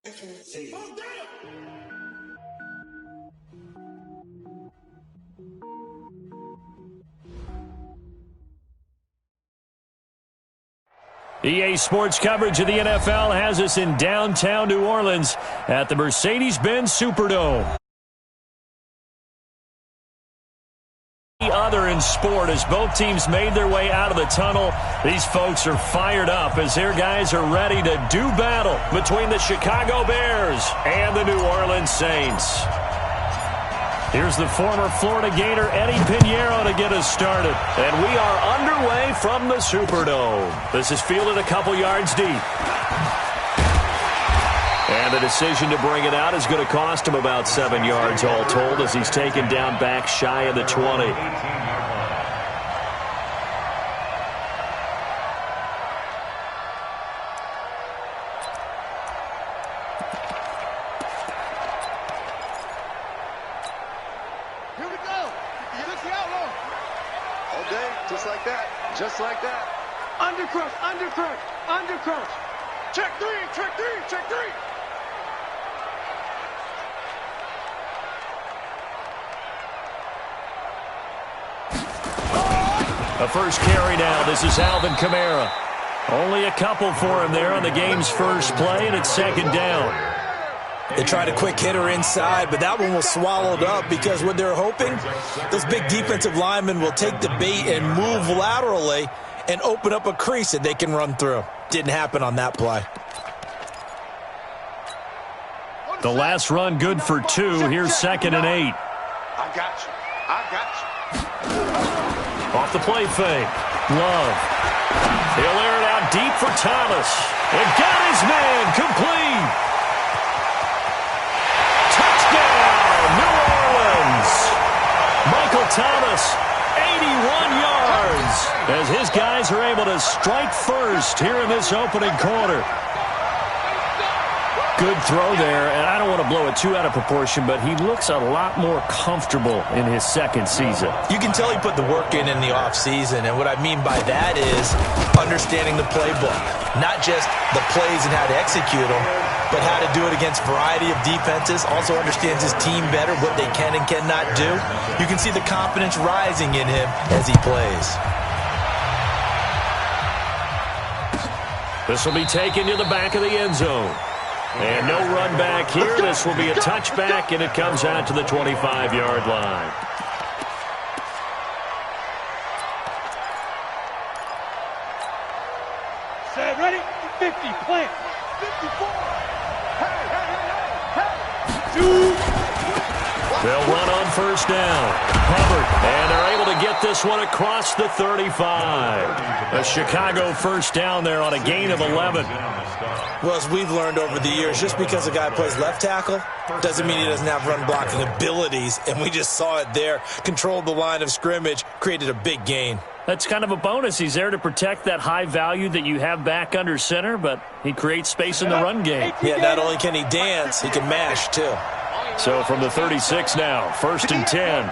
EA Sports coverage of the NFL has us in downtown New Orleans at the Mercedes-Benz Superdome. Other in sport, as both teams made their way out of the tunnel, these folks are fired up as their guys are ready to do battle between the Chicago Bears and the New Orleans Saints. Here's the former Florida Gator Eddie Pinheiro to get us started. And we are underway from the Superdome. This is fielded a couple yards deep. And the decision to bring it out is going to cost him about 7 yards all told as he's taken down back shy of the 20. Just like that. Undercrush, undercrush, undercrush. Check three, check three, check three. A first carry now. This is Alvin Kamara. Only a couple for him there on the game's first play, and it's second down. They tried a quick hitter inside, but that one was swallowed up because what they're hoping, those big defensive linemen will take the bait and move laterally and open up a crease that they can run through. Didn't happen on that play. The last run good for 2. Here's 2nd and 8. I got you. I got you. Off the play fake. Love. He'll air it out deep for Thomas. And got his man complete. New Orleans. Michael Thomas, 81 yards, as his guys are able to strike first here in this opening quarter. Good throw there, and I don't want to blow it too out of proportion, but he looks a lot more comfortable in his second season. You can tell he put the work in the offseason, and what I mean by that is understanding the playbook. Not just the plays and how to execute them, but how to do it against a variety of defenses. Also understands his team better, what they can and cannot do. You can see the confidence rising in him as he plays. This will be taken to the back of the end zone. And no run back here. This will be a touchback, and it comes out to the 25-yard line. Set, ready? 50, plant. 54. They'll run on first down. Hubbard, and they're able to get this one across the 35. A Chicago first down there on a gain of 11. Well, as we've learned over the years, just because a guy plays left tackle doesn't mean he doesn't have run blocking abilities, and we just saw it there. Controlled the line of scrimmage, created a big gain. That's kind of a bonus. He's there to protect that high value that you have back under center, but he creates space in the run game. Yeah, not only can he dance, he can mash, too. So from the 36 now, 1st and 10.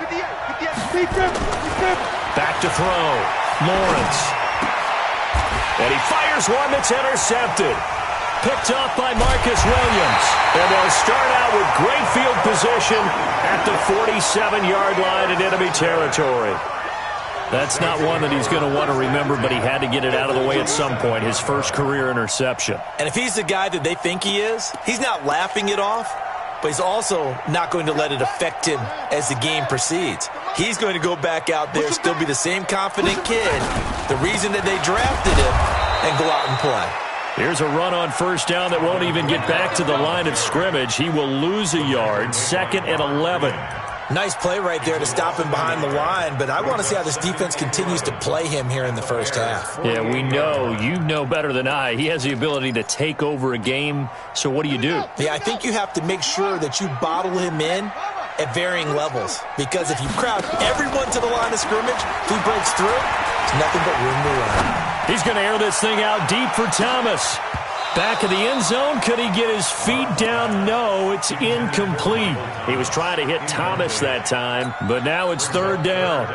Back to throw. Lawrence. And he fires one that's intercepted. Picked up by Marcus Williams. And they'll start out with great field position at the 47-yard line in enemy territory. That's not one that he's going to want to remember, but he had to get it out of the way at some point, his first career interception. And if he's the guy that they think he is, he's not laughing it off, but he's also not going to let it affect him as the game proceeds. He's going to go back out there, still be the same confident kid, the reason that they drafted him, and go out and play. Here's a run on first down that won't even get back to the line of scrimmage. He will lose a yard, 2nd and 11. Nice play right there to stop him behind the line, but I want to see how this defense continues to play him here in the first half. Yeah, we know. You know better than I. He has the ability to take over a game, so what do? Yeah, I think you have to make sure that you bottle him in at varying levels, because if you crowd everyone to the line of scrimmage, if he breaks through, there's nothing but room to run. He's going to air this thing out deep for Thomas. Back of the end zone. Could he get his feet down? No, it's incomplete. He was trying to hit Thomas that time, but now it's 3rd down.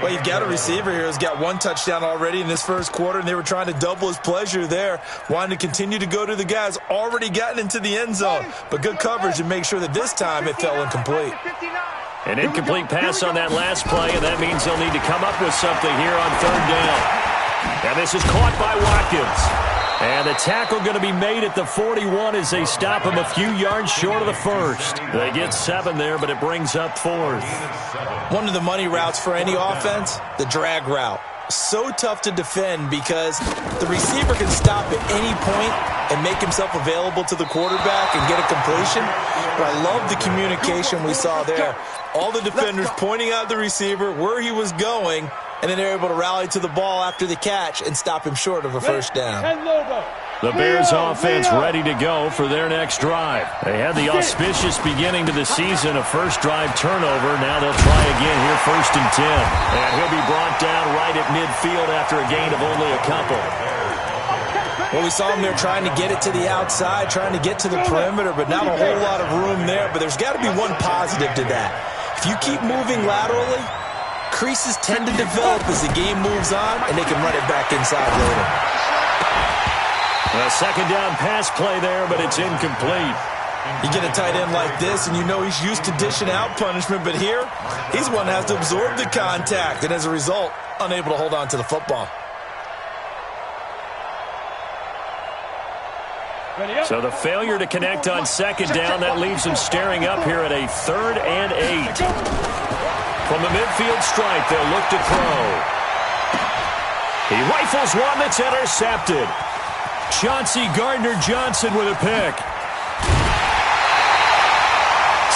Well, you've got a receiver here who's got one touchdown already in this first quarter, and they were trying to double his pleasure there, wanting to continue to go to the guys already gotten into the end zone. But good coverage and make sure that this time it fell incomplete. An incomplete pass on that last play, and that means they'll need to come up with something here on third down. And this is caught by Watkins. And the tackle going to be made at the 41 as they stop him a few yards short of the first. They get 7 there, but it brings up 4th. One of the money routes for any offense, the drag route. So tough to defend because the receiver can stop at any point and make himself available to the quarterback and get a completion. But I love the communication we saw there. All the defenders pointing out the receiver, where he was going, and then they're able to rally to the ball after the catch and stop him short of a first down. The Bears offense ready to go for their next drive. They had the auspicious beginning to the season, a first drive turnover. Now they'll try again here, 1st and 10. And he'll be brought down right at midfield after a gain of only a couple. Well, we saw him there trying to get it to the outside, trying to get to the perimeter, but not a whole lot of room there. But there's got to be one positive to that. If you keep moving laterally, creases tend to develop as the game moves on, and they can run it back inside later. A second down pass play there, but it's incomplete. You get a tight end like this, and you know he's used to dishing out punishment, but here, he's one that has to absorb the contact, and as a result, unable to hold on to the football. So the failure to connect on second down, that leaves him staring up here at a 3rd and 8. From the midfield stripe, they'll look to throw. He rifles one that's intercepted. Chauncey Gardner-Johnson with a pick.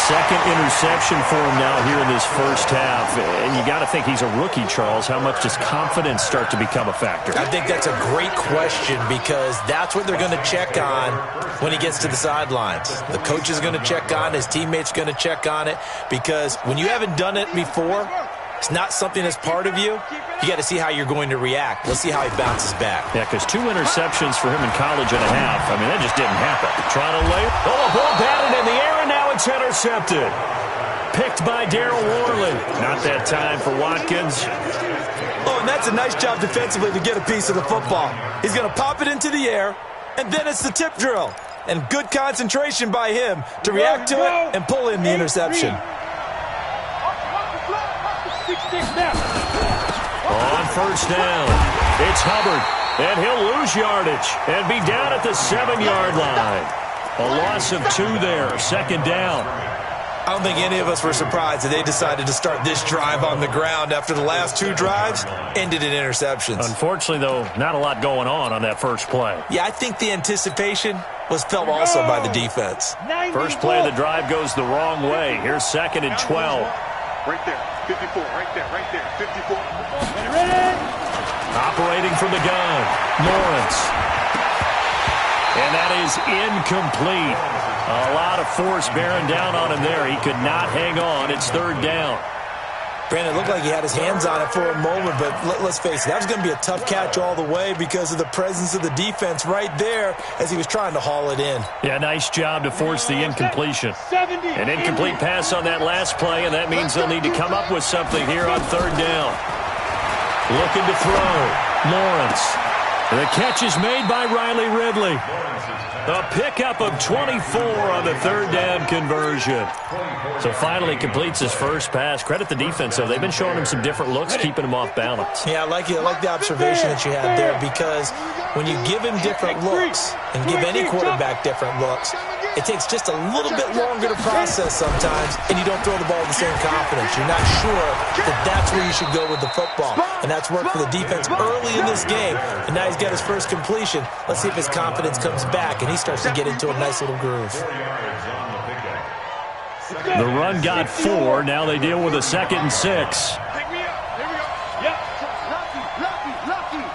Second interception for him now here in this first half. And you got to think he's a rookie, Charles. How much does confidence start to become a factor? I think that's a great question because that's what they're going to check on when he gets to the sidelines. The coach is going to check on, his teammates going to check on it, because when you haven't done it before, it's not something that's part of you. You got to see how you're going to react. Let's see how he bounces back. Yeah, because 2 interceptions for him in college and a half. I mean, that just didn't happen. Trying to lay it. Oh, a ball batted in the air, and now it's intercepted. Picked by Darryl Worley. Not that time for Watkins. Oh, and that's a nice job defensively to get a piece of the football. He's going to pop it into the air, and then it's the tip drill. And good concentration by him to react to it and pull in the interception. On first down, it's Hubbard, and he'll lose yardage and be down at the 7-yard line. A loss of 2 there, 2nd down. I don't think any of us were surprised that they decided to start this drive on the ground after the last 2 drives ended in interceptions. Unfortunately, though, not a lot going on that first play. Yeah, I think the anticipation was felt also by the defense. First play of the drive goes the wrong way. Here's 2nd and 12. Right there, 54, right there, 54. Operating from the gun, Lawrence. And that is incomplete. A lot of force bearing down on him there. He could not hang on. It's 3rd down. Brandon, it looked like he had his hands on it for a moment, but let's face it, that was going to be a tough catch all the way because of the presence of the defense right there as he was trying to haul it in. Yeah, nice job to force the incompletion. An incomplete pass on that last play, and that means they'll need to come up with something here on 3rd down. Looking to throw. Lawrence. The catch is made by Riley Ridley. A pickup of 24 on the 3rd down conversion. So finally completes his first pass. Credit the defense, though. They've been showing him some different looks, keeping him off balance. Yeah, I like the observation that you had there, because when you give him different looks and give any quarterback different looks, it takes just a little bit longer to process sometimes, and you don't throw the ball with the same confidence. You're not sure that that's where you should go with the football. And that's worked for the defense early in this game. And now he's got his first completion. Let's see if his confidence comes back and he starts to get into a nice little groove. The run got 4. Now they deal with a 2nd and 6. Pick me up. Here we go. Yep. Lucky.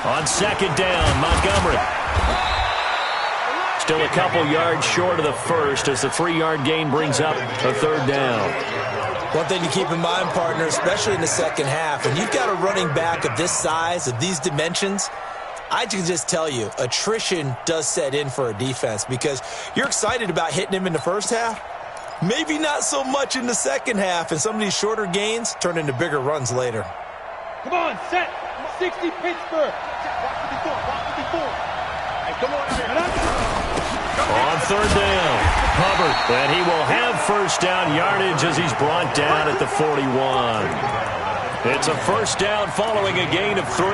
On 2nd down, Montgomery. Still a couple yards short of the first as the 3-yard gain brings up a 3rd down. One thing to keep in mind, partner, especially in the second half, when you've got a running back of this size, of these dimensions, I can just tell you, attrition does set in for a defense because you're excited about hitting him in the first half, Maybe not so much in the second half, and some of these shorter gains turn into bigger runs later. Come on, set. 60 Pittsburgh. Walk to before. Hey, come on here. On third down, Hubbard, and he will have first down yardage as he's brought down at the 41. It's a first down following a gain of 3.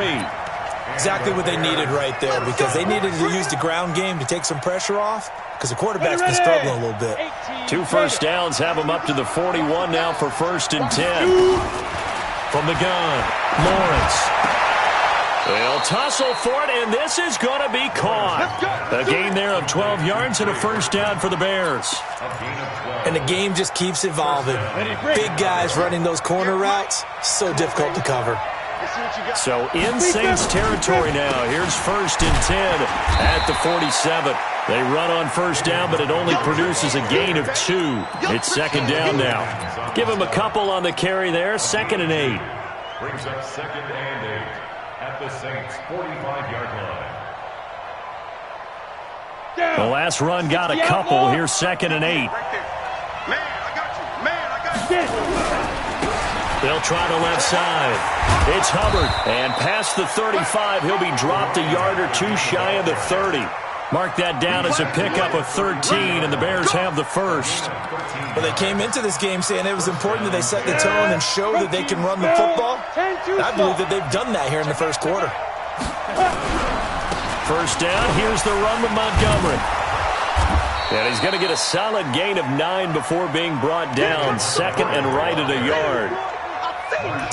Exactly what they needed right there, because they needed to use the ground game to take some pressure off, because the quarterback's been struggling a little bit. 2 first downs have him up to the 41 now for first and 10. From the gun, Lawrence. They'll tussle for it, and this is going to be caught. A gain there of 12 yards and a first down for the Bears. And the game just keeps evolving. Big guys running those corner routes, so difficult to cover. So in Saints territory now. Here's first and 10 at the 47. They run on first down, but it only produces a gain of 2. It's second down now. Give them a couple on the carry there. Second and 8. Brings up second and 8 at the Saints' 45-yard line. The last run got a couple. Here's second and 8. Man, I got you. They'll try the left side. It's Hubbard. And past the 35, he'll be dropped a yard or 2 shy of the 30. Mark that down as a pickup of 13, and the Bears have the first. Well, they came into this game saying it was important that they set the tone and show that they can run the football. And I believe that they've done that here in the first quarter. First down, here's the run with Montgomery. And he's going to get a solid gain of 9 before being brought down. Second and right at a yard.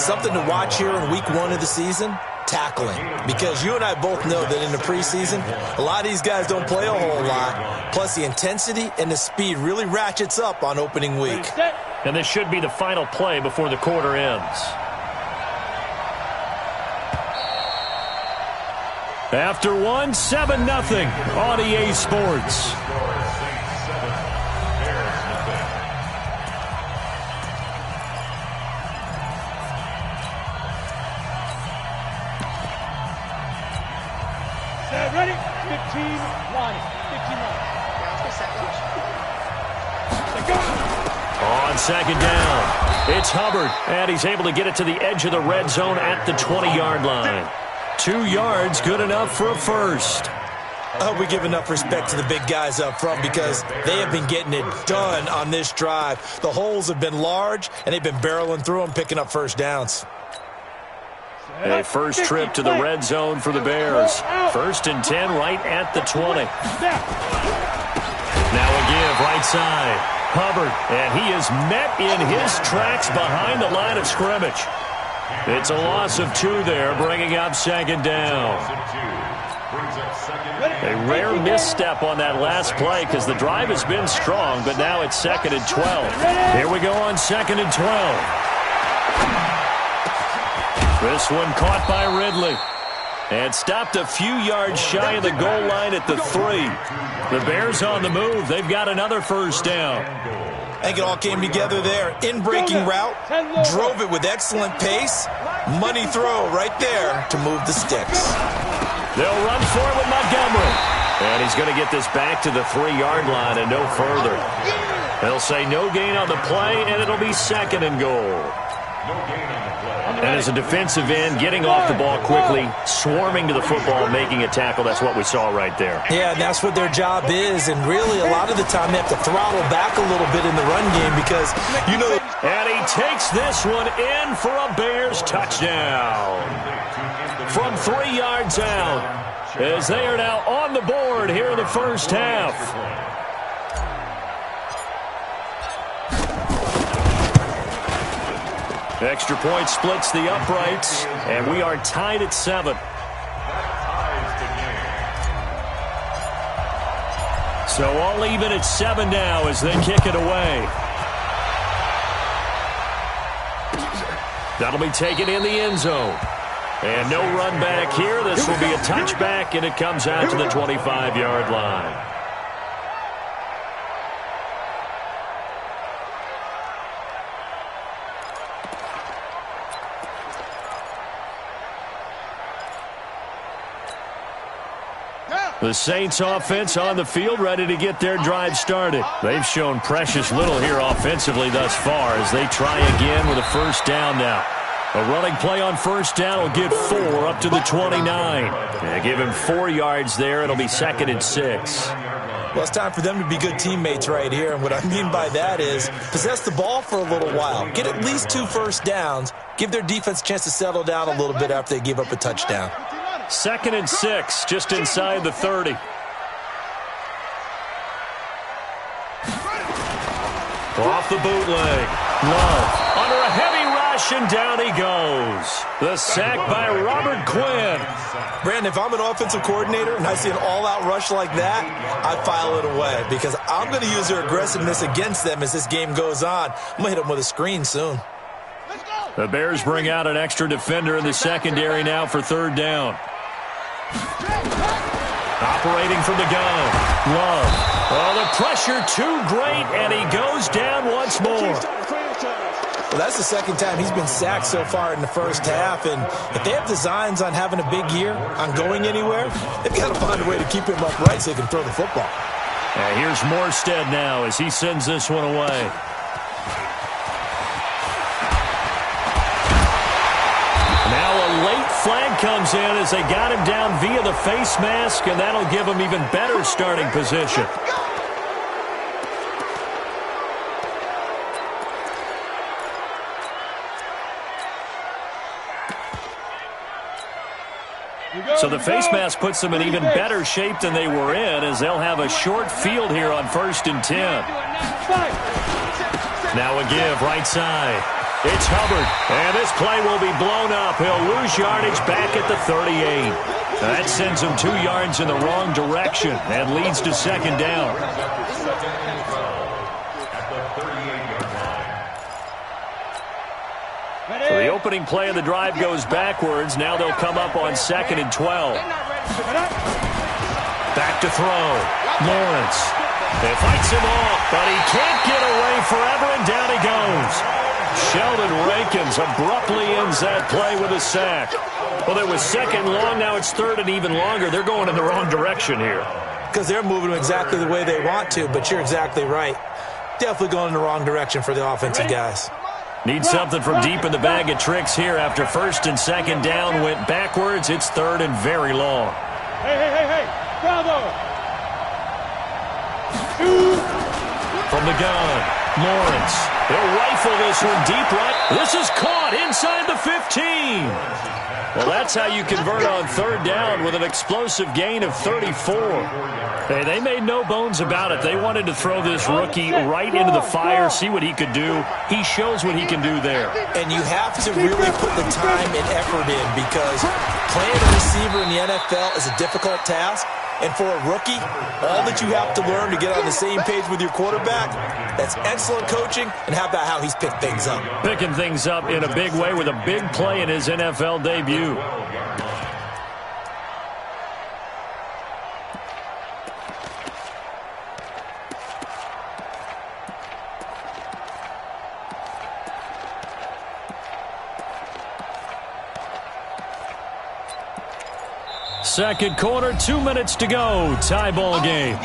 Something to watch here in week 1 of the season, tackling. Because you and I both know that in the preseason, a lot of these guys don't play a whole lot. Plus, the intensity and the speed really ratchets up on opening week. And this should be the final play before the quarter ends. After one, 7-0 on EA Sports. Ready? 15 line. 15 line. On second down, it's Hubbard, and he's able to get it to the edge of the red zone at the 20-yard line. 2 yards, good enough for a first. I hope we give enough respect to the big guys up front because they have been getting it done on this drive. The holes have been large, and they've been barreling through them, picking up first downs. A first trip to the red zone for the Bears. First and 10 right at the 20. Now a give right side. Hubbard, and he is met in his tracks behind the line of scrimmage. It's a loss of 2 there, bringing up second down. A rare misstep on that last play because the drive has been strong, but now it's second and 12. Here we go on second and 12. This one caught by Ridley. And stopped a few yards shy of the goal line at the 3. The Bears on the move. They've got another first down. I think it all came together there. In-breaking route, drove it with excellent pace. Money throw right there to move the sticks. They'll run for it with Montgomery. And he's going to get this back to the 3-yard line and no further. They'll say no gain on the play, and it'll be second and goal. And as a defensive end, getting off the ball quickly, swarming to the football, making a tackle, that's what we saw right there. Yeah, and that's what their job is. And really, a lot of the time, they have to throttle back a little bit in the run game because, you know. And he takes this one in for a Bears touchdown. From 3 yards out, as they are now on the board here in the first half. Extra point splits the uprights, and we are tied at 7. So all even at 7 now as they kick it away. That'll be taken in the end zone. And no run back here. This will be a touchback, and it comes out to the 25-yard line. Yeah. The Saints offense on the field, ready to get their drive started. They've shown precious little here offensively thus far as they try again with a first down now. A running play on first down will get 4 up to the 29. They give him 4 yards there. It'll be 2nd and 6. Well, it's time for them to be good teammates right here. And what I mean by that is possess the ball for a little while. Get at least 2 first downs. Give their defense a chance to settle down a little bit after they give up a touchdown. 2nd and 6, just inside the 30. Off the bootleg. Love under a heavy rush, and down he goes. The sack by Robert Quinn. Brandon, if I'm an offensive coordinator and I see an all-out rush like that, I file it away because I'm going to use their aggressiveness against them as this game goes on. I'm going to hit them with a screen soon. The Bears bring out an extra defender in the secondary now for 3rd down. Operating from the gun. Love. Oh, the pressure too great, and he goes down once more. Well, that's the 2nd time he's been sacked so far in the first half, and if they have designs on having a big year, on going anywhere, they've got to find a way to keep him upright so they can throw the football. Here's Morstead now as he sends this one away. Late flag comes in as they got him down via the face mask, and that'll give him even better starting position. So the face mask puts them in even better shape than they were in, as they'll have a short field here on 1st and 10. Now a give right side. It's Hubbard, and this play will be blown up. He'll lose yardage back at the 38. That sends him 2 yards in the wrong direction and leads to 2nd down. So the opening play of the drive goes backwards. Now they'll come up on 2nd and 12. Back to throw. Lawrence. They fights him off, but he can't get away forever, and down he goes. Sheldon Rankins abruptly ends that play with a sack. Well, it was 2nd long. Now it's 3rd and even longer. They're going in the wrong direction here. Because they're moving exactly the way they want to, but you're exactly right. Definitely going in the wrong direction for the offensive guys. Need something from deep in the bag of tricks here. After 1st and 2nd down went backwards, it's 3rd and very long. Hey. Bravo. From the gun, Lawrence. They'll rifle this one deep right. This is caught inside the 15. Well, that's how you convert on 3rd down with an explosive gain of 34. Hey, they made no bones about it. They wanted to throw this rookie right into the fire, see what he could do. He shows what he can do there. And you have to really put the time and effort in because playing a receiver in the NFL is a difficult task. And for a rookie, all that you have to learn to get on the same page with your quarterback, that's excellent coaching. And how about how he's picked things up? Picking things up in a big way with a big play in his NFL debut. Second quarter, 2 minutes to go. Tie ball game.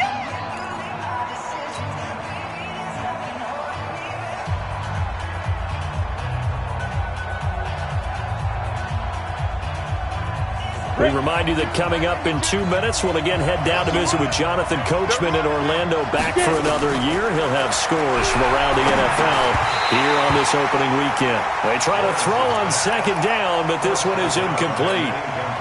We remind you that coming up in 2 minutes, we'll again head down to visit with Jonathan Coachman in Orlando, back for another year. He'll have scores from around the NFL here on this opening weekend. They try to throw on 2nd down, but this one is incomplete.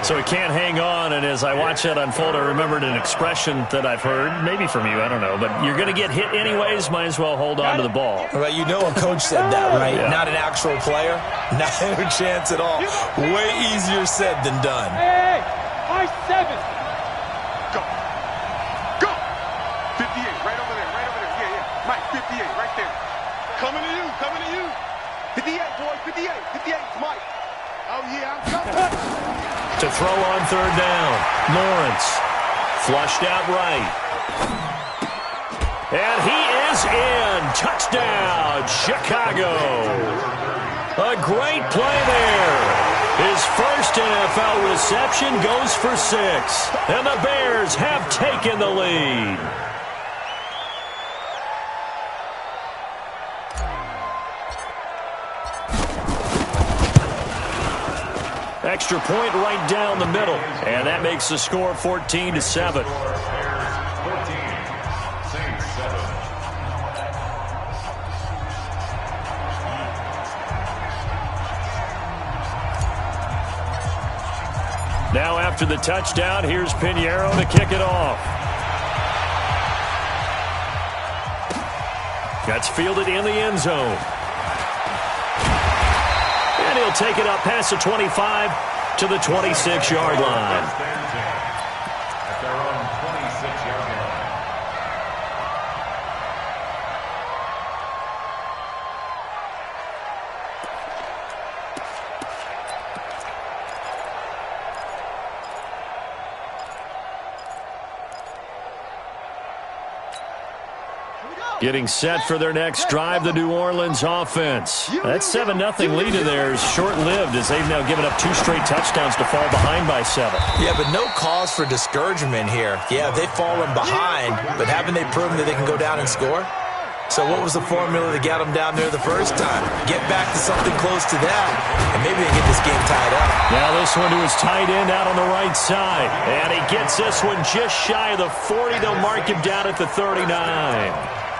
So he can't hang on, and as I watch that unfold, I remembered an expression that I've heard, maybe from you, I don't know, but you're going to get hit anyways, might as well hold on to the ball. Well, you know a coach said that, right? Yeah. Not an actual player. Not a chance at all. Way easier said than done. Hey, high 7. Go. 58, right over there. Yeah. Mike, 58, right there. Coming to you. 58, boy, 58. 58, Mike. Oh, yeah, I'm coming. To throw on 3rd down. Lawrence. Flushed out right. And he is in. Touchdown, Chicago. A great play there. His first NFL reception goes for 6. And the Bears have taken the lead. Extra point right down the middle. And that makes the score 14-7. Now after the touchdown, here's Pinheiro to kick it off. That's fielded in the end zone. And he'll take it up past the 25 to the 26-yard line. At their own 26-yard line. Getting set for their next drive, the New Orleans offense. That 7-0 lead of theirs short-lived as they've now given up 2 straight touchdowns to fall behind by 7. Yeah, but no cause for discouragement here. Yeah, they've fallen behind, but haven't they proven that they can go down and score? So what was the formula that got them down there the first time? Get back to something close to that, and maybe they get this game tied up. Now this one to his tight end out on the right side. And he gets this one just shy of the 40. They'll mark him down at the 39.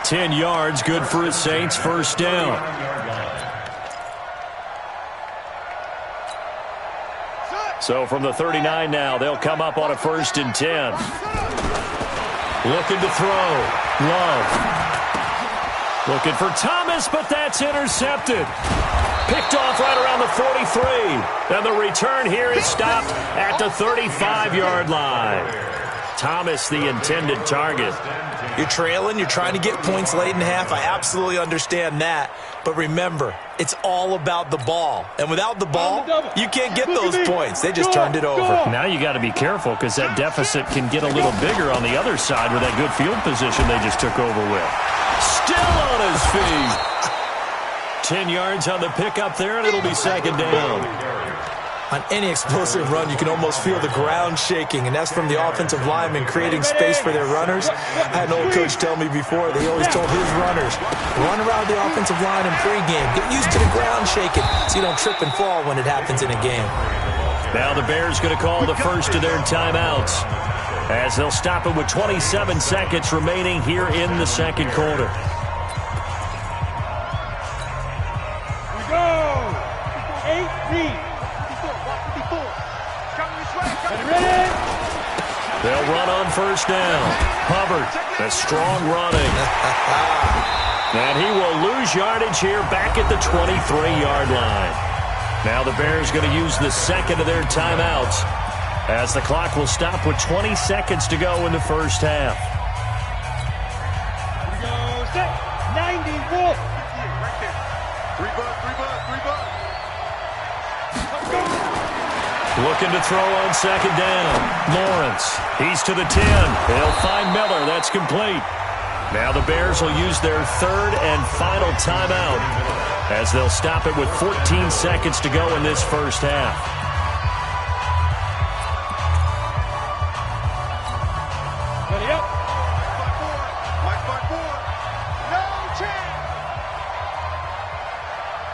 10 yards, good for his Saints, first down. So from the 39 now, they'll come up on a 1st and 10. Looking to throw. Love. Looking for Thomas, but that's intercepted. Picked off right around the 43. And the return here is stopped at the 35-yard line. Thomas, the intended target. You're trailing. You're trying to get points late in half. I absolutely understand that. But remember, it's all about the ball. And without the ball, you can't get those points. They just turned it over. Now you got to be careful because that deficit can get a little bigger on the other side with that good field position they just took over with. Still on his feet. 10 yards on the pickup there, and it'll be 2nd down. On any explosive run, you can almost feel the ground shaking, and that's from the offensive linemen creating space for their runners. I had an old coach tell me before, they always told his runners, run around the offensive line in pregame. Get used to the ground shaking so you don't trip and fall when it happens in a game. Now the Bears going to call the first of their timeouts as they'll stop it with 27 seconds remaining here in the 2nd quarter. We go! 8-3. They'll run on 1st down. Hubbard, a strong running. And he will lose yardage here back at the 23-yard line. Now the Bears going to use the 2nd of their timeouts as the clock will stop with 20 seconds to go in the 1st half. We go, set, 90, wolf. Right there. 3 bucks. Looking to throw on 2nd down. Lawrence, he's to the 10. They'll find Miller. That's complete. Now the Bears will use their 3rd and final timeout as they'll stop it with 14 seconds to go in this 1st half. Ready up. Mike by 4. No chance.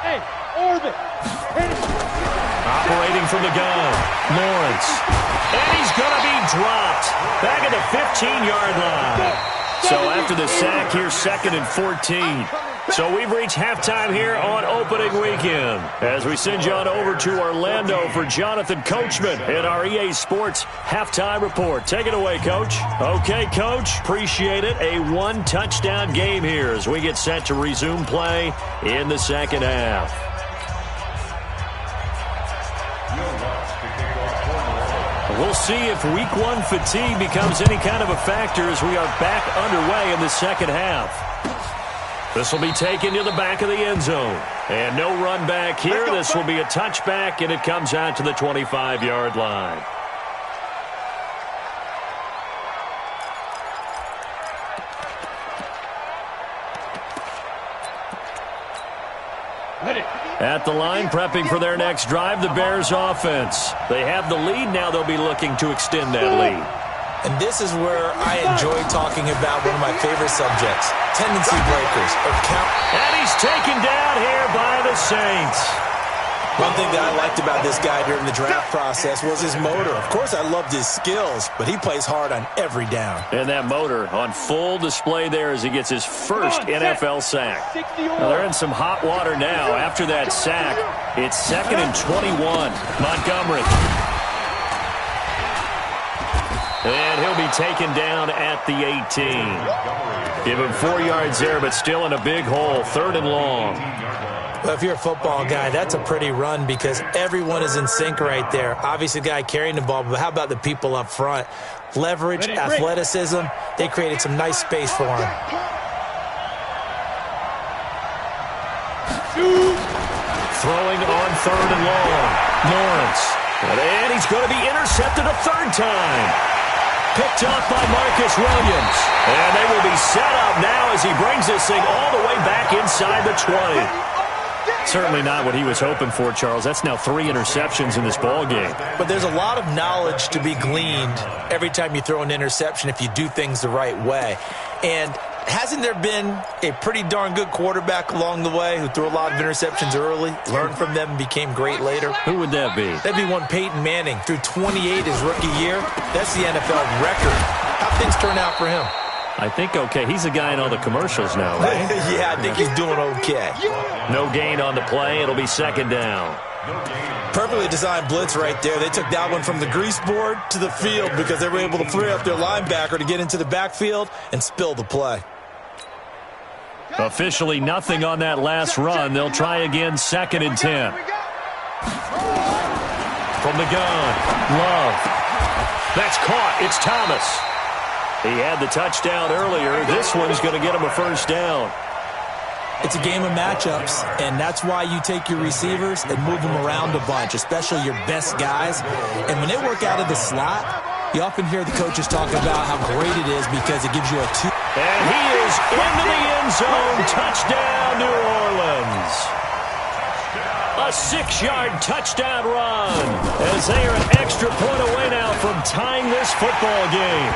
Hey, orbit. Hit it. Operating from the gun, Lawrence. And he's going to be dropped back at the 15-yard line. So after the sack here, 2nd and 14. So we've reached halftime here on opening weekend as we send you on over to Orlando for Jonathan Coachman in our EA Sports halftime report. Take it away, Coach. Okay, Coach, appreciate it. A 1-touchdown game here as we get set to resume play in the 2nd half. We'll see if Week 1 fatigue becomes any kind of a factor as we are back underway in the 2nd half. This will be taken to the back of the end zone. And no run back here. This will be a touchback, and it comes out to the 25-yard line. At the line, prepping for their next drive, the Bears offense. They have the lead. Now they'll be looking to extend that lead. And this is where I enjoy talking about one of my favorite subjects, tendency breakers or count. And he's taken down here by the Saints. One thing that I liked about this guy during the draft process was his motor. Of course, I loved his skills, but he plays hard on every down. And that motor on full display there as he gets his first NFL sack. Now, they're in some hot water now. After that sack, it's 2nd and 21. Montgomery. And he'll be taken down at the 18. Give him 4 yards there, but still in a big hole. 3rd and long. Well, if you're a football guy, that's a pretty run because everyone is in sync right there. Obviously, the guy carrying the ball, but how about the people up front? Leverage, athleticism, they created some nice space for him. Throwing on 3rd and long. Lawrence. And he's going to be intercepted a 3rd time. Picked up by Marcus Williams. And they will be set up now as he brings this thing all the way back inside the 20. Certainly not what he was hoping for, Charles. That's now 3 interceptions in this ball game. But there's a lot of knowledge to be gleaned every time you throw an interception if you do things the right way. And hasn't there been a pretty darn good quarterback along the way who threw a lot of interceptions early, learned from them, and became great later? Who would that be? That'd be one Peyton Manning. Threw 28 his rookie year. That's the NFL record. How'd things turn out for him? I think okay. He's a guy in all the commercials now, right? Yeah, I think he's doing okay. No gain on the play. It'll be 2nd down. Perfectly designed blitz right there. They took that one from the grease board to the field because they were able to free up their linebacker to get into the backfield and spill the play. Officially nothing on that last run. They'll try again, 2nd and 10. From the gun, Love. That's caught. It's Thomas. He had the touchdown earlier. This one's going to get him a 1st down. It's a game of matchups, and that's why you take your receivers and move them around a bunch, especially your best guys. And when they work out of the slot, you often hear the coaches talk about how great it is because it gives you a 2. And he is into the end zone. Touchdown, New Orleans. A 6-yard touchdown run as they are an extra point away now from tying this football game.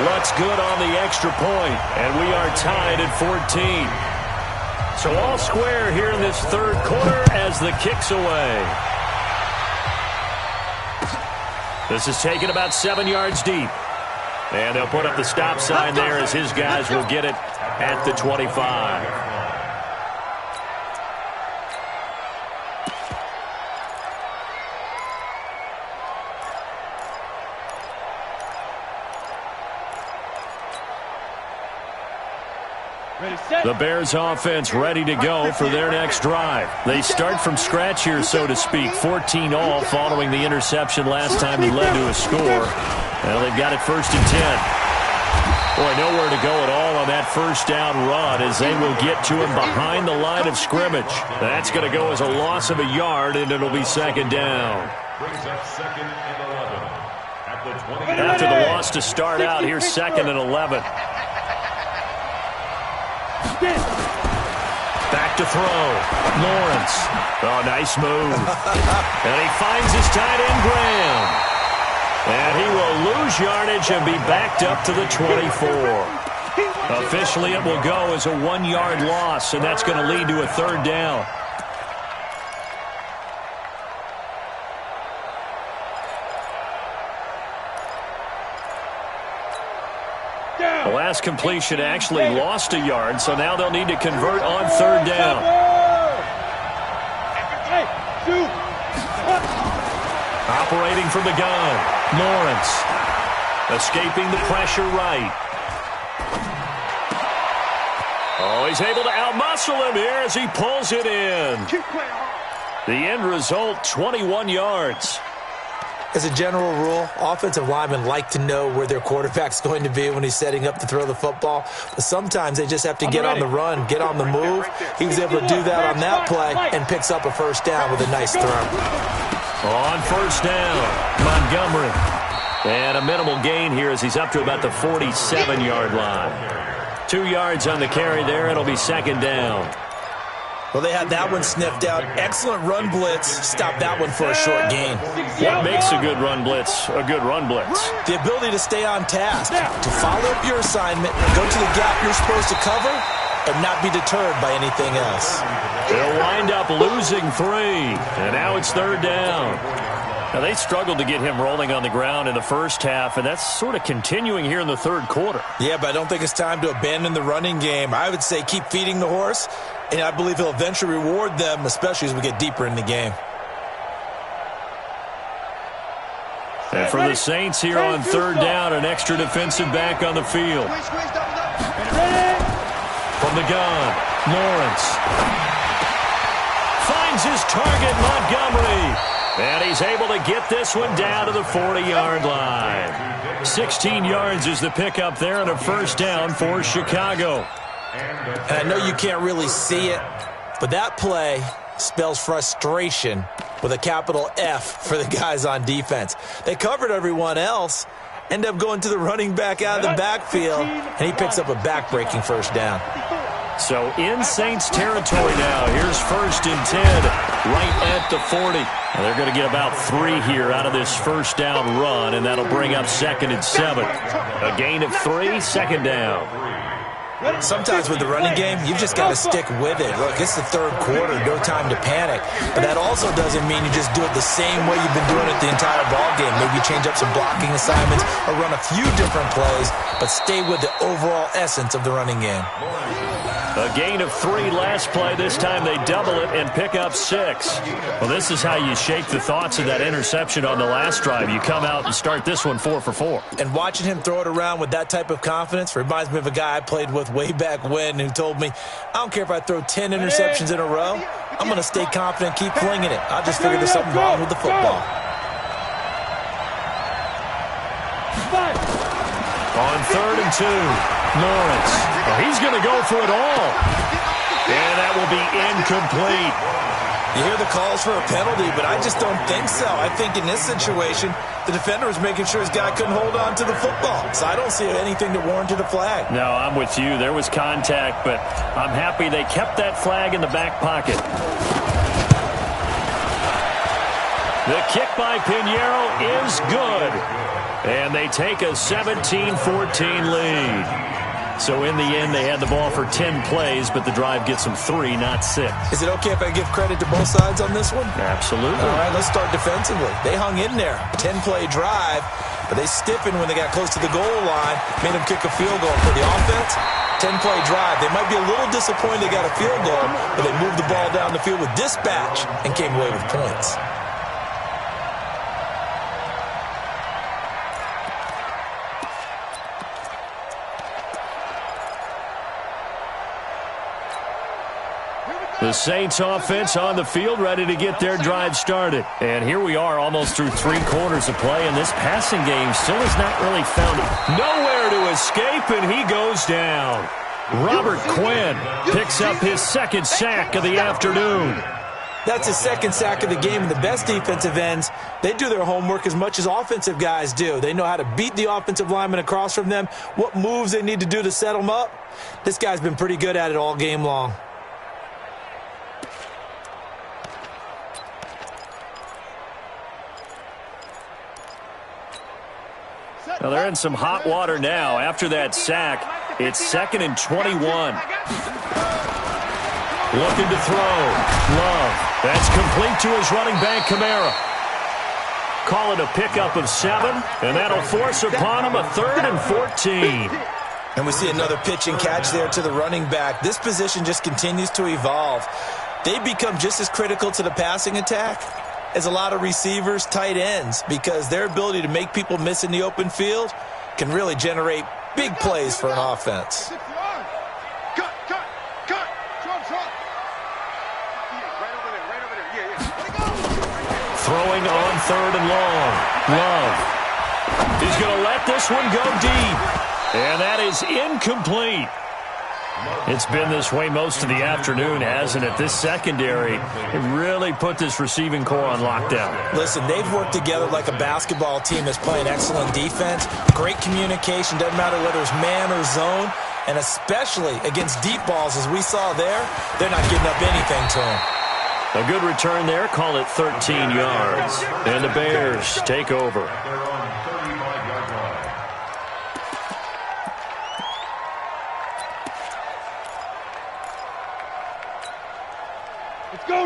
What's good on the extra point, and we are tied at 14. So all square here in this 3rd quarter as the kick's away. This is taken about 7 yards deep. And they'll put up the stop sign there as his guys will get it at the 25. The Bears offense ready to go for their next drive. They start from scratch here, so to speak. 14 all following the interception last time that led to a score. Well, they've got it 1st and 10. Boy, nowhere to go at all on that 1st down run as they will get to him behind the line of scrimmage. That's going to go as a loss of a yard, and it'll be 2nd down. Brings up 2nd and 11. At the 20. After the loss to start out, here's 2nd and 11. Back to throw. Lawrence. Oh, nice move. And he finds his tight end, Graham. And he will lose yardage and be backed up to the 24. Officially, it will go as a 1-yard loss, and that's going to lead to a 3rd down. The last completion actually lost a yard, so now they'll need to convert on 3rd down. Operating from the gun, Lawrence. Escaping the pressure right. Oh, he's able to outmuscle him here as he pulls it in. The end result, 21 yards. As a general rule, offensive linemen like to know where their quarterback's going to be when he's setting up to throw the football. But sometimes they just have to get on the run, get on the move. He was able to do that on that play and picks up a 1st down with a nice throw. On 1st down, Montgomery. And a minimal gain here as he's up to about the 47-yard line. 2 yards on the carry there. It'll be 2nd down. Well, they had that one sniffed out. Excellent run blitz. Stop that one for a short gain. What makes a good run blitz a good run blitz? The ability to stay on task, to follow up your assignment, go to the gap you're supposed to cover, and not be deterred by anything else. They'll wind up losing 3, and now it's 3rd down. Now, they struggled to get him rolling on the ground in the first half, and that's sort of continuing here in the 3rd quarter. Yeah, but I don't think it's time to abandon the running game. I would say keep feeding the horse, and I believe he'll eventually reward them, especially as we get deeper in the game. And for the Saints here on 3rd down, an extra defensive back on the field. From the gun, Lawrence finds his target, Montgomery. And he's able to get this one down to the 40-yard line. 16 yards is the pickup there, and a 1st down for Chicago. And I know you can't really see it, but that play spells frustration with a capital F for the guys on defense. They covered everyone else, end up going to the running back out of the backfield, and he picks up a back-breaking 1st down. So in Saints territory now. Here's 1st and 10 right at the 40. Now they're going to get about 3 here out of this 1st down run, and that'll bring up 2nd and 7. A gain of 3, 2nd down. Sometimes with the running game, you've just got to stick with it. Look, it's the 3rd quarter, no time to panic. But that also doesn't mean you just do it the same way you've been doing it the entire ball game. Maybe you change up some blocking assignments or run a few different plays, but stay with the overall essence of the running game. A gain of 3 last play. This time they double it and pick up 6. Well, this is how you shake the thoughts of that interception on the last drive. You come out and start this one 4 for 4. And watching him throw it around with that type of confidence reminds me of a guy I played with way back when who told me, I don't care if I throw 10 interceptions in a row. I'm going to stay confident, keep flinging it. I just figured there's something wrong with the football. On 3rd and 2, Lawrence. Well, he's going to go for it all. And that will be incomplete. You hear the calls for a penalty, but I just don't think so. I think in this situation, the defender was making sure his guy couldn't hold on to the football. So I don't see anything that warranted a flag. No, I'm with you. There was contact, but I'm happy they kept that flag in the back pocket. The kick by Pinheiro is good. And they take a 17-14 lead. So in the end, they had the ball for 10 plays, but the drive gets them 3, not 6. Is it okay if I give credit to both sides on this one? Absolutely. All right, let's start defensively. They hung in there. 10-play drive, but they stiffened when they got close to the goal line, made them kick a field goal. For the offense, 10-play drive. They might be a little disappointed they got a field goal, but they moved the ball down the field with dispatch and came away with points. The Saints offense on the field ready to get their drive started. And here we are almost through 3 quarters of play, and this passing game still has not really found nowhere to escape, and he goes down. Robert Quinn picks up his 2nd sack of the afternoon. That's his 2nd sack of the game, and the best defensive ends, they do their homework as much as offensive guys do. They know how to beat the offensive lineman across from them, what moves they need to do to set them up. This guy's been pretty good at it all game long. Now they're in some hot water now. After that sack, it's 2nd and 21. Looking to throw. Love. That's complete to his running back, Kamara. Call it a pickup of 7, and that'll force upon him a 3rd and 14. And we see another pitch and catch there to the running back. This position just continues to evolve. They become just as critical to the passing attack as a lot of receivers, tight ends, because their ability to make people miss in the open field can really generate big plays for an offense. Throwing on 3rd and long. Love. He's going to let this one go deep. And that is incomplete. It's been this way most of the afternoon, hasn't it? This secondary really put this receiving core on lockdown. Listen, they've worked together like a basketball team that's playing excellent defense. Great communication, doesn't matter whether it's man or zone. And especially against deep balls, as we saw there, they're not giving up anything to them. A good return there, call it 13 yards. And the Bears take over.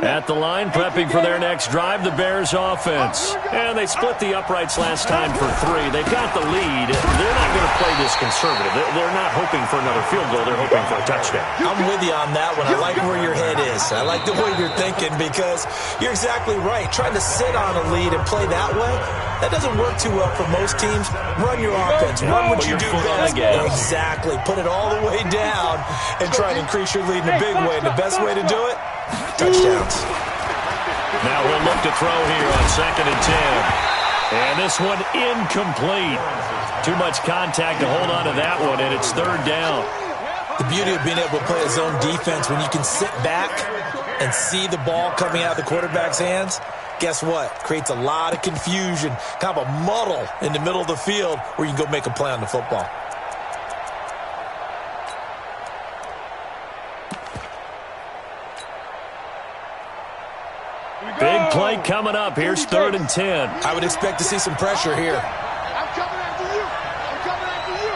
At the line, prepping for their next drive, the Bears offense. And they split the uprights last time for 3. They've got the lead. They're not going to play this conservative. They're not hoping for another field goal. They're hoping for a touchdown. I'm with you on that one. I like where your head is. I like the way you're thinking because you're exactly right. Trying to sit on a lead and play that way, that doesn't work too well for most teams. Run your offense. Run what you do best. Exactly. Put it all the way down and try and increase your lead in a big way. And the best way to do it, touchdowns. Now we'll look to throw here on 2nd and 10. And this one incomplete. Too much contact to hold on to that one, and it's 3rd down. The beauty of being able to play a zone defense when you can sit back and see the ball coming out of the quarterback's hands, guess what? Creates a lot of confusion, kind of a muddle in the middle of the field where you can go make a play on the football. Big play coming up. Here's 3rd and 10. I would expect to see some pressure here. I'm coming after you. I'm coming after you.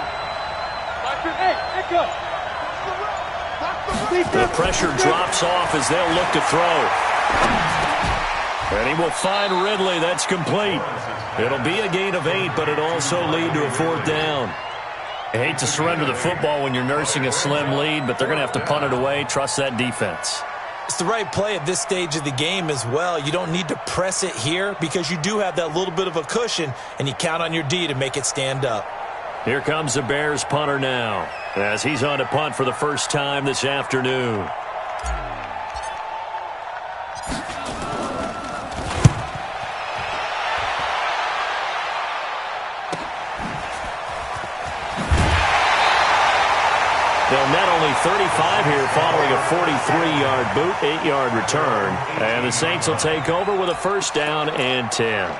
Hey, The pressure drops off as they'll look to throw. And he will find Ridley. That's complete. It'll be a gain of 8, but it'll also lead to a 4th down. I hate to surrender the football when you're nursing a slim lead, but they're going to have to punt it away. Trust that defense. It's the right play at this stage of the game as well. You don't need to press it here because you do have that little bit of a cushion, and you count on your D to make it stand up. Here comes the Bears punter now as he's on to punt for the first time this afternoon. They'll net only 35 here following a 43-yard boot, 8-yard return. And the Saints will take over with a 1st down and 10.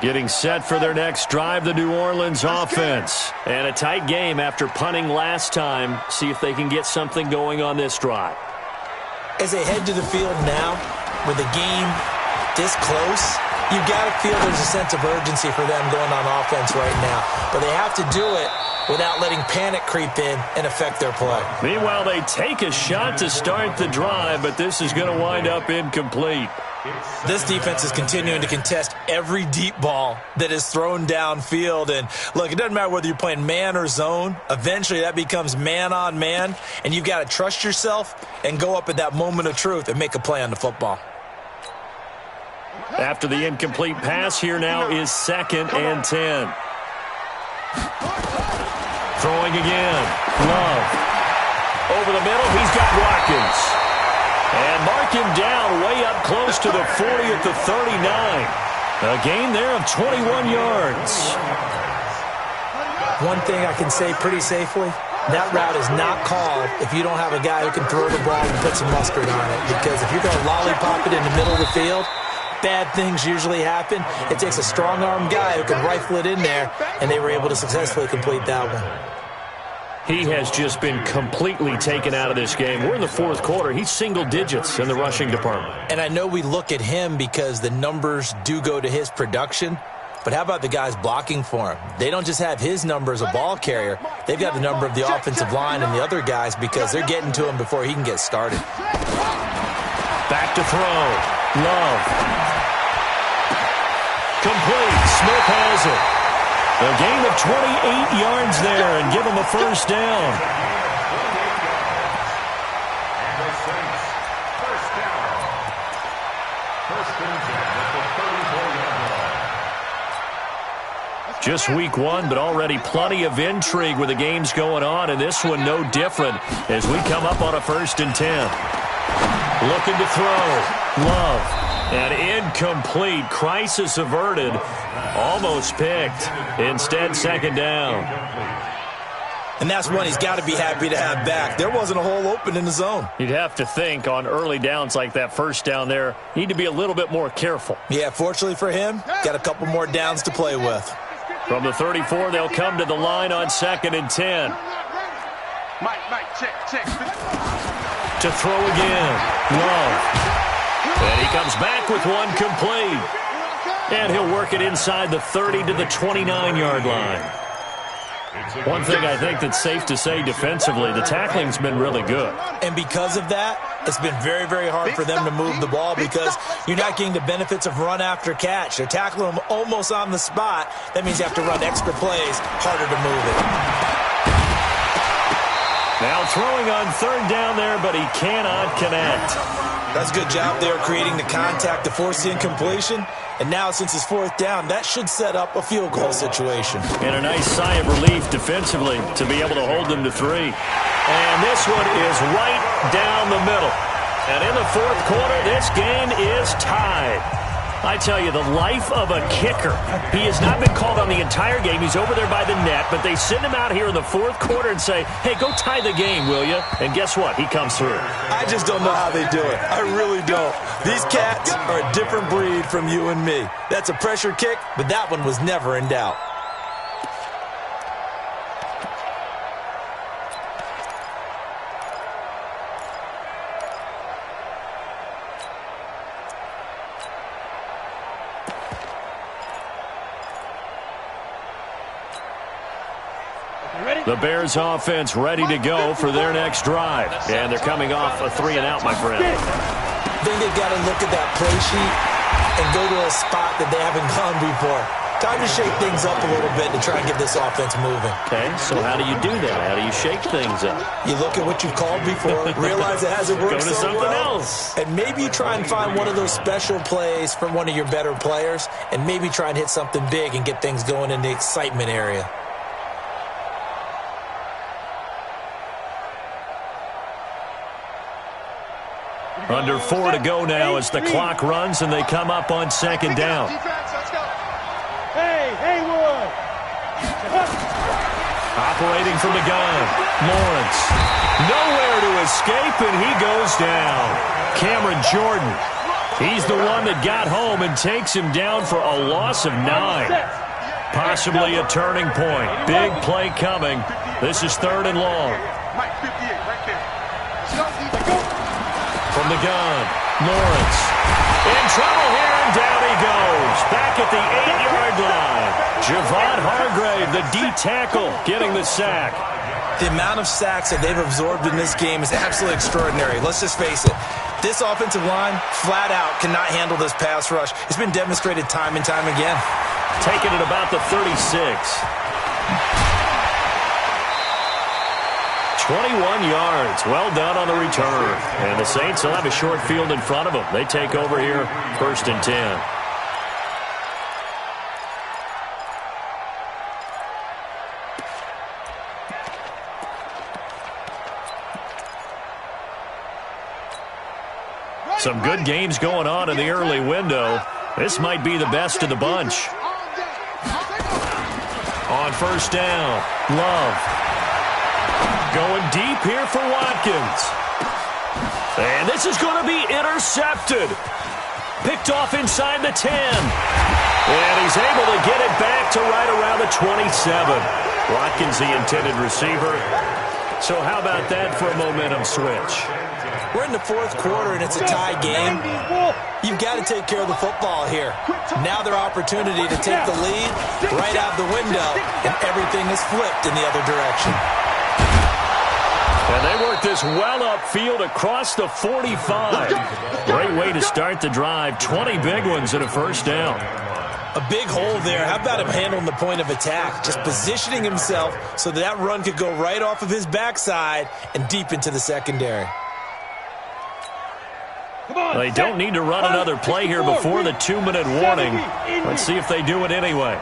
Getting set for their next drive, the New Orleans offense. And a tight game after punting last time. See if they can get something going on this drive. As they head to the field now, with the game this close, you've got to feel there's a sense of urgency for them going on offense right now. But they have to do it without letting panic creep in and affect their play. Meanwhile, they take a shot to start the drive, but this is going to wind up incomplete. This defense is continuing to contest every deep ball that is thrown downfield. And, look, it doesn't matter whether you're playing man or zone. Eventually, that becomes man-on-man, and you've got to trust yourself and go up at that moment of truth and make a play on the football. After the incomplete pass, here now is 2nd and 10. Throwing again. Love. Over the middle, he's got Watkins. And mark him down way up close to the 40 at the 39. A gain there of 21 yards. One thing I can say pretty safely, that route is not called if you don't have a guy who can throw the ball and put some mustard on it. Because if you're going to lollipop it in the middle of the field, bad things usually happen. It takes a strong-arm guy who can rifle it in there, and they were able to successfully complete that one. He has just been completely taken out of this game. We're in the 4th quarter. He's single digits in the rushing department. And I know we look at him because the numbers do go to his production, but how about the guys blocking for him? They don't just have his number as a ball carrier. They've got the number of the offensive line and the other guys because they're getting to him before he can get started. Back to throw. Love. Complete. Smith has it. A gain of 28 yards there and give him a 1st down. Just week 1, but already plenty of intrigue with the games going on, and this one no different as we come up on a 1st and 10. Looking to throw. Love. An incomplete. Crisis averted. Almost picked. Instead, second down. And that's one he's got to be happy to have back. There wasn't a hole open in the zone. You'd have to think on early downs like that first down there, need to be a little bit more careful. Yeah, fortunately for him, got a couple more downs to play with. From the 34, they'll come to the line on 2nd and 10. Mike, check. To throw again. Love. And he comes back with one complete. And he'll work it inside the 30 to the 29-yard line. One thing I think that's safe to say defensively, the tackling's been really good. And because of that, it's been very, very hard for them to move the ball because you're not getting the benefits of run after catch. They're tackling them almost on the spot. That means you have to run extra plays, harder to move it. Now throwing on 3rd down there, but he cannot connect. That's a good job there creating the contact to force the incompletion. And now, since it's 4th down, that should set up a field goal situation. And a nice sigh of relief defensively to be able to hold them to 3. And this one is right down the middle. And in the 4th quarter, this game is tied. I tell you, the life of a kicker. He has not been called on the entire game. He's over there by the net, but they send him out here in the 4th quarter and say, hey, go tie the game, will you? And guess what? He comes through. I just don't know how they do it. I really don't. These cats are a different breed from you and me. That's a pressure kick, but that one was never in doubt. The Bears offense ready to go for their next drive. And they're coming off a 3-and-out, my friend. I think they've got to look at that play sheet and go to a spot that they haven't gone before. Time to shake things up a little bit to try and get this offense moving. Okay, so how do you do that? How do you shake things up? You look at what you've called before, realize it hasn't worked Go to so something well, else. and maybe you try and find one of those special plays from one of your better players, and maybe try and hit something big and get things going in the excitement area. Under 4 to go now as the clock runs and they come up on 2nd down. Hey, Haywood! Operating from the gun, Lawrence. Nowhere to escape, and he goes down. Cameron Jordan. He's the one that got home and takes him down for a loss of 9. Possibly a turning point. Big play coming. This is 3rd and long. Mike, 58, right there. From the gun, Lawrence. In trouble here, and down he goes. Back at the 8-yard line. Javon Hargrave, the D-tackle, getting the sack. The amount of sacks that they've absorbed in this game is absolutely extraordinary. Let's just face it. This offensive line, flat out, cannot handle this pass rush. It's been demonstrated time and time again. Taking it about the 36. 21 yards. Well done on the return. And the Saints will have a short field in front of them. They take over here, 1st and 10. Some good games going on in the early window. This might be the best of the bunch. On 1st down, Love. Going deep here for Watkins. And this is going to be intercepted. Picked off inside the 10. And he's able to get it back to right around the 27. Watkins, the intended receiver. So how about that for a momentum switch? We're in the 4th quarter, and it's a tie game. You've got to take care of the football here. Now their opportunity to take the lead right out the window, and everything is flipped in the other direction. And they work this well upfield across the 45. Great way to start the drive. 20 big ones and a 1st down. A big hole there. How about him handling the point of attack? Just positioning himself so that run could go right off of his backside and deep into the secondary. They don't need to run another play here before the 2-minute warning. Let's see if they do it anyway.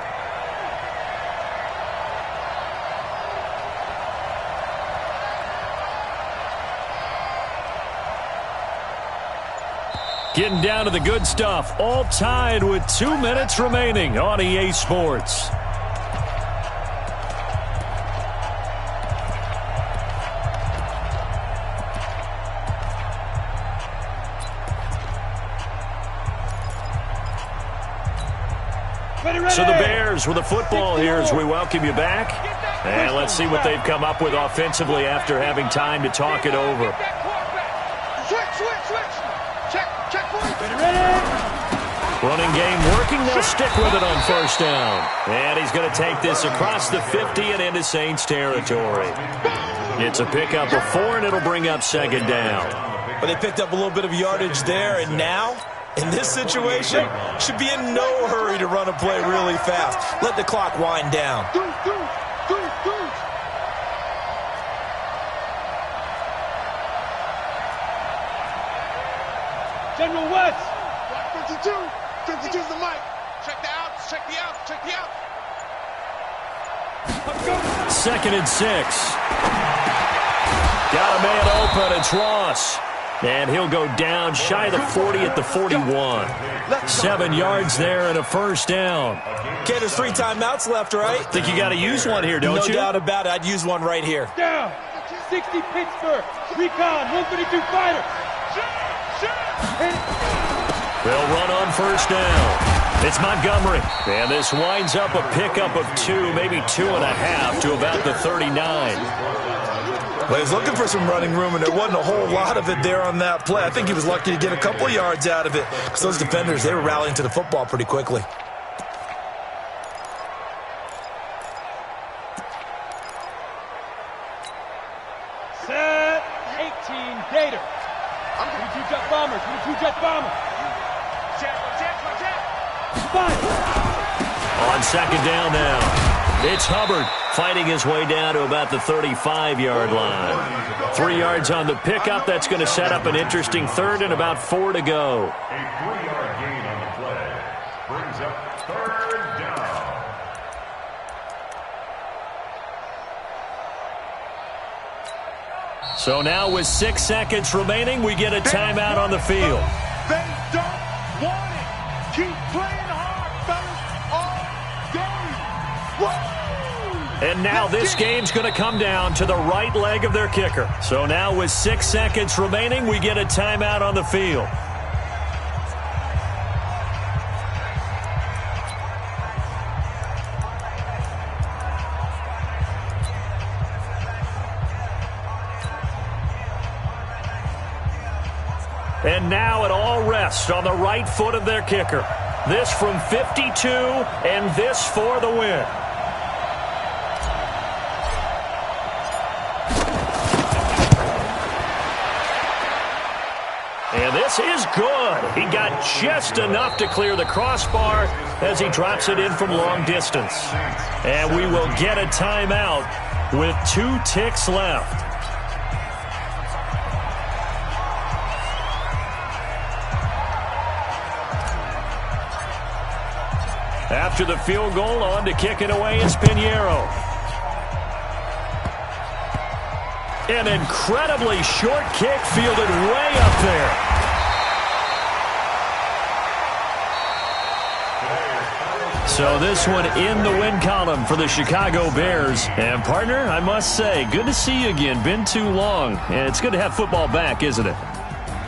Getting down to the good stuff. All tied with 2 minutes remaining on EA Sports. So the Bears with the football here as we welcome you back. And let's see what they've come up with offensively after having time to talk it over. Running game working. They'll stick with it on first down. And he's going to take this across the 50 and into Saints territory. It's a pickup of 4, and it'll bring up second down. But they picked up a little bit of yardage there, and now, in this situation, should be in no hurry to run a play really fast. Let the clock wind down. General West. 52. 52's the mic. Check the outs. Check the outs. Check the outs. 2nd and 6. Got a man open. It's Ross. And he'll go down shy of the 40 at the 41. 7 yards there and a first down. Okay, there's 3 timeouts left, right? Think you got to use one here, don't you? No doubt about it. I'd use one right here. Down. 60 Pittsburgh. Recon. 132 fighter. They'll run on first down. It's Montgomery. And this winds up a pickup of 2, maybe 2.5 to about the 39. Well, he's looking for some running room, and there wasn't a whole lot of it there on that play. I think he was lucky to get a couple of yards out of it because those defenders, they were rallying to the football pretty quickly. Set 18 Gator. 22 jet bombers. 22 jet bombers. Jet. Fire. On second down now. It's Hubbard fighting his way down to about the 35-yard line. 3 yards on the pickup. That's going to set up an interesting third and about 4 to go. A 3-yard gain on the play brings up third down. So now with 6 seconds remaining, we get a timeout on the field. They don't want it. Keep playing hard, fellas. All game. Whoa. And now this game's going to come down to the right leg of their kicker. So now with 6 seconds remaining, we get a timeout on the field. And now it all rests on the right foot of their kicker. This from 52, and this for the win. And this is good. He got just enough to clear the crossbar as he drops it in from long distance. And we will get a timeout with 2 ticks left. After the field goal, on to kick it away is Pinheiro. An incredibly short kick fielded way up there. So this one in the win column for the Chicago Bears. And partner, I must say, good to see you again. Been too long. And it's good to have football back, isn't it?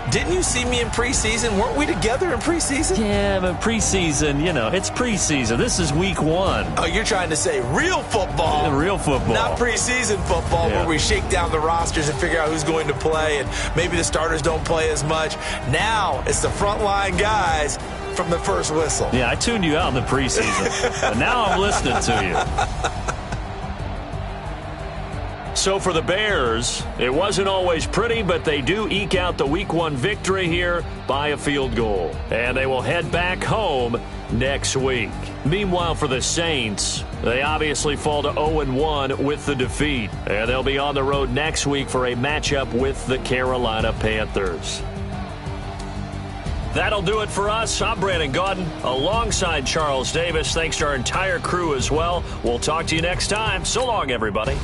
Didn't you see me in preseason? Weren't we together in preseason? Yeah, but preseason, you know, it's preseason. This is week 1. Oh, you're trying to say real football. Real football. Not preseason football where we shake down the rosters and figure out who's going to play, and maybe the starters don't play as much. Now it's the frontline guys from the first whistle. Yeah, I tuned you out in the preseason. But now I'm listening to you. So for the Bears, it wasn't always pretty, but they do eke out the Week 1 victory here by a field goal. And they will head back home next week. Meanwhile, for the Saints, they obviously fall to 0-1 with the defeat. And they'll be on the road next week for a matchup with the Carolina Panthers. That'll do it for us. I'm Brandon Gaudin alongside Charles Davis. Thanks to our entire crew as well. We'll talk to you next time. So long, everybody.